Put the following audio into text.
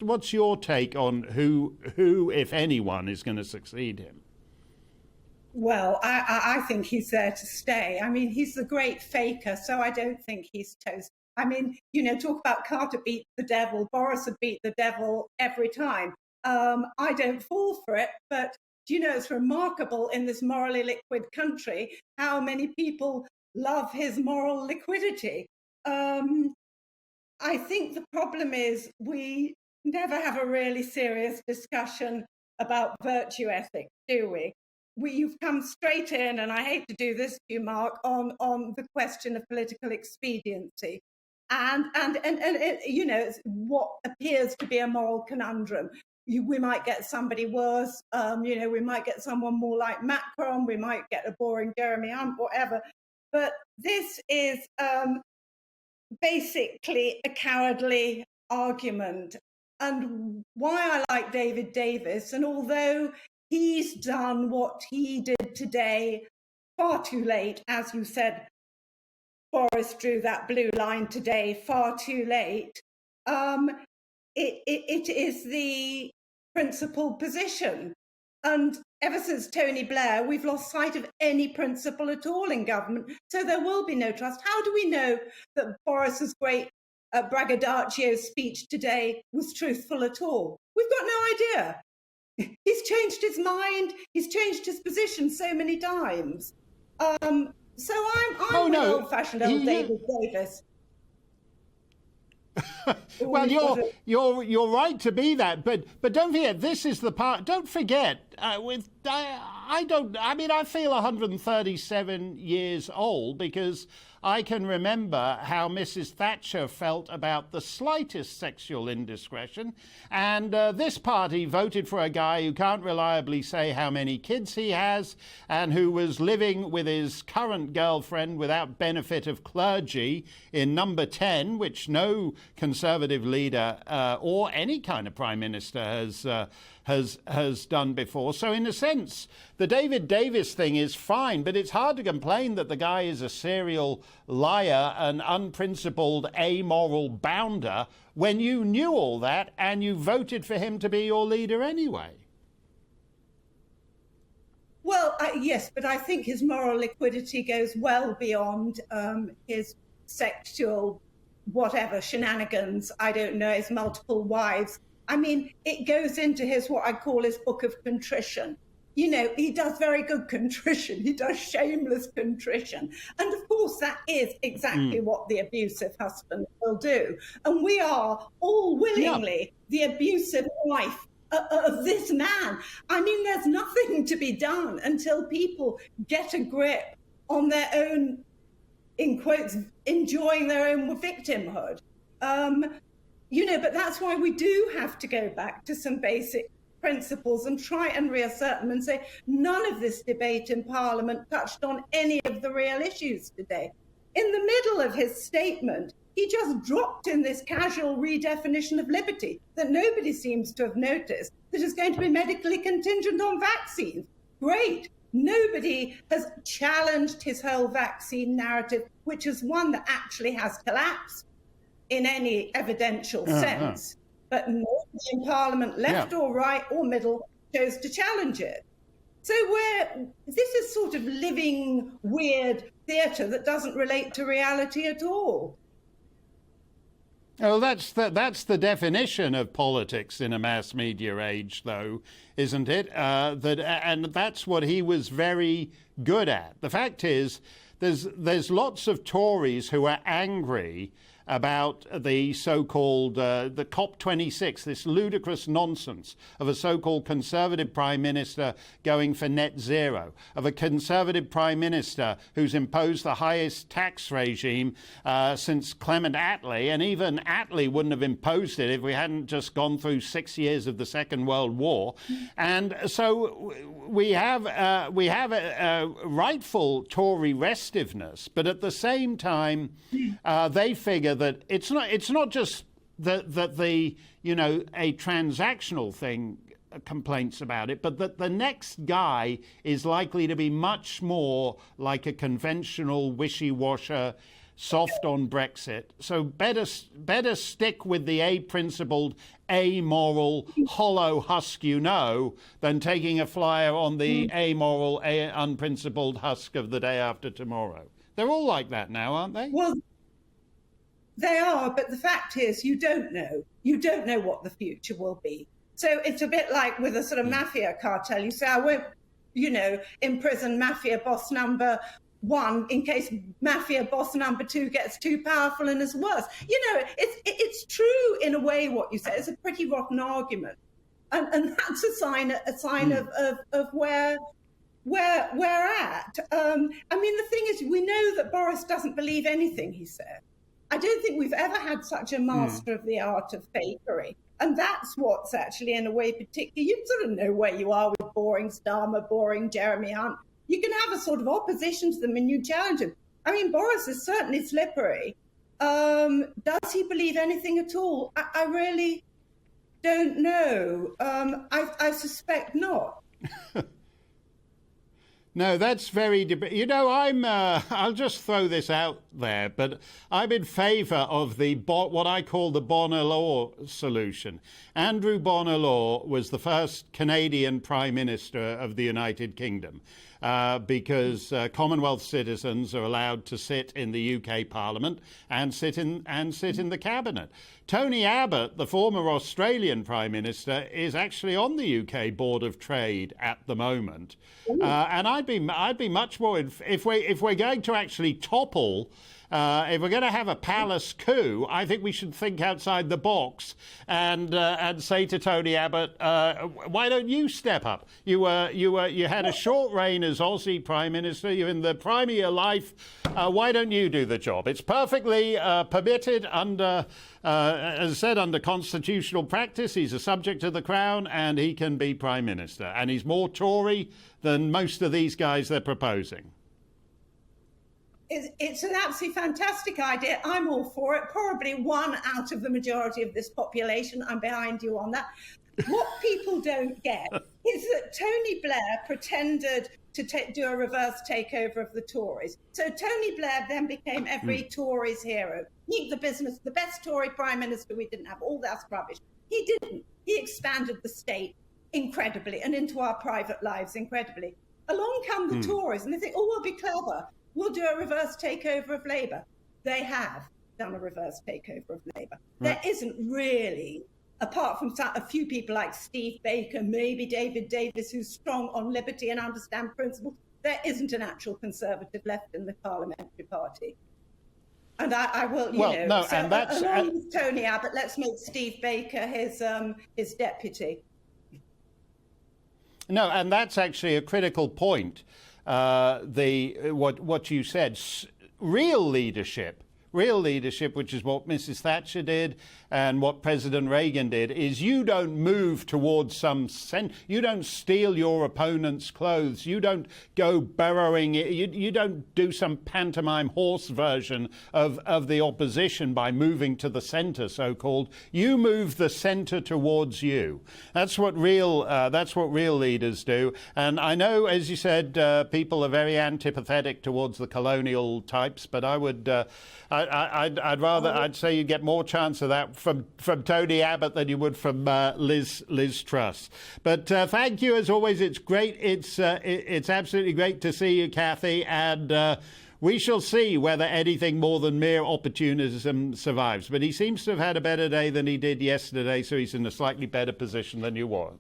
what's your take on who, if anyone, is going to succeed him? Well, I think he's there to stay. I mean, he's the great faker, so I don't think he's toast. I mean, talk about Carter beat the devil. Boris would beat the devil every time. I don't fall for it, but it's remarkable in this morally liquid country how many people love his moral liquidity. I think the problem is we never have a really serious discussion about virtue ethics, do we? You've come straight in, and I hate to do this to you, Mark, on the question of political expediency. And it's what appears to be a moral conundrum. We might get somebody worse, we might get someone more like Macron, we might get a boring Jeremy Hunt, whatever. But this is basically a cowardly argument. And why I like David Davis, and although he's done what he did today far too late, as you said, Boris drew that blue line today far too late, it is the principled position. And ever since Tony Blair, we've lost sight of any principle at all in government. So there will be no trust. How do we know that Boris's great braggadocio speech today was truthful at all? We've got no idea. He's changed his mind. He's changed his position so many times. So I'm old-fashioned old David Davis. Well, you're right to be that, but don't forget, this is the part. Don't forget, I feel 137 years old because I can remember how Mrs. Thatcher felt about the slightest sexual indiscretion, and this party voted for a guy who can't reliably say how many kids he has and who was living with his current girlfriend without benefit of clergy in number 10, which no Conservative leader or any kind of Prime Minister has done before. So in a sense, the David Davis thing is fine, but it's hard to complain that the guy is a serial liar, an unprincipled, amoral bounder, when you knew all that and you voted for him to be your leader anyway. Well, yes, but I think his moral liquidity goes well beyond his sexual whatever shenanigans, I don't know, his multiple wives. I mean, it goes into what I call his book of contrition. He does very good contrition. He does shameless contrition. And of course, that is exactly what the abusive husband will do. And we are all willingly the abusive wife of this man. I mean, there's nothing to be done until people get a grip on their own, in quotes, enjoying their own victimhood. But that's why we do have to go back to some basic principles and try and reassert them and say none of this debate in Parliament touched on any of the real issues today. In the middle of his statement, he just dropped in this casual redefinition of liberty that nobody seems to have noticed, that is going to be medically contingent on vaccines. Great. Nobody has challenged his whole vaccine narrative, which is one that actually has collapsed in any evidential sense. But nobody in Parliament, left or right or middle, chose to challenge it. So this is sort of living, weird theatre that doesn't relate to reality at all. Oh, that's the definition of politics in a mass media age, though, isn't it? And that's what he was very good at. The fact is, there's lots of Tories who are angry about the so-called the COP26, this ludicrous nonsense of a so-called Conservative Prime Minister going for net zero, of a Conservative Prime Minister who's imposed the highest tax regime since Clement Attlee, and even Attlee wouldn't have imposed it if we hadn't just gone through 6 years of the Second World War. And so we have a rightful Tory restiveness, but at the same time they figure that it's not just that a transactional thing complaints about it, but that the next guy is likely to be much more like a conventional wishy-washy soft on Brexit. So better stick with the A-principled, amoral, hollow husk than taking a flyer on the amoral, unprincipled husk of the day after tomorrow. They're all like that now, aren't they? Well, they are, but the fact is you don't know. You don't know what the future will be. So it's a bit like with a sort of mafia cartel. You say, I won't, imprison mafia boss number 1 in case mafia boss number 2 gets too powerful and is worse. It's true in a way what you say. It's a pretty rotten argument. And that's a sign of where we're at. The thing is, we know that Boris doesn't believe anything he said. I don't think we've ever had such a master of the art of fakery. And that's what's actually, in a way, particular. You sort of know where you are with boring Starmer, boring Jeremy Hunt. You can have a sort of opposition to them and you challenge them. Boris is certainly slippery. Does he believe anything at all? I really don't know. I suspect not. No, that's very... I'll just throw this out there, but I'm in favour of what I call the Bonner-Law solution. Andrew Bonner-Law was the first Canadian Prime Minister of the United Kingdom because Commonwealth citizens are allowed to sit in the UK Parliament and sit in the Cabinet. Tony Abbott, the former Australian Prime Minister, is actually on the UK Board of Trade at the moment. And I'd be much more if we're going to actually topple. If we're going to have a palace coup, I think we should think outside the box and say to Tony Abbott, "Why don't you step up? You had a short reign as Aussie Prime Minister. You're in the prime of your life. Why don't you do the job? It's perfectly permitted under." As I said, under constitutional practice, he's a subject of the Crown and he can be Prime Minister. And he's more Tory than most of these guys they're proposing. It's an absolutely fantastic idea. I'm all for it. Probably 1 out of the majority of this population. I'm behind you on that. What people don't get is that Tony Blair pretended to do a reverse takeover of the Tories. So Tony Blair then became every Tory's hero. He, the best Tory Prime Minister we didn't have. All that's rubbish. He didn't. He expanded the state incredibly and into our private lives incredibly. Along come the Tories and they think, we'll be clever. We'll do a reverse takeover of Labour. They have done a reverse takeover of Labour. There isn't really, apart from a few people like Steve Baker, maybe David Davis, who's strong on liberty and understand principles, there isn't an actual Conservative left in the Parliamentary Party. And I will, along with Tony Abbott, let's make Steve Baker his deputy. No, and that's actually a critical point. What you said, real leadership, which is what Mrs. Thatcher did and what President Reagan did, is you don't move towards you don't steal your opponent's clothes, you don't go burrowing, you don't do some pantomime horse version of the opposition by moving to the centre, so-called. You move the centre towards you. That's what real leaders do. And I know, as you said, people are very antipathetic towards the colonial types, but I would, I'd say you get more chance of that from Tony Abbott than you would from Liz Truss. But thank you as always. It's great. It's absolutely great to see you, Kathy, and we shall see whether anything more than mere opportunism survives. But he seems to have had a better day than he did yesterday, so he's in a slightly better position than you were.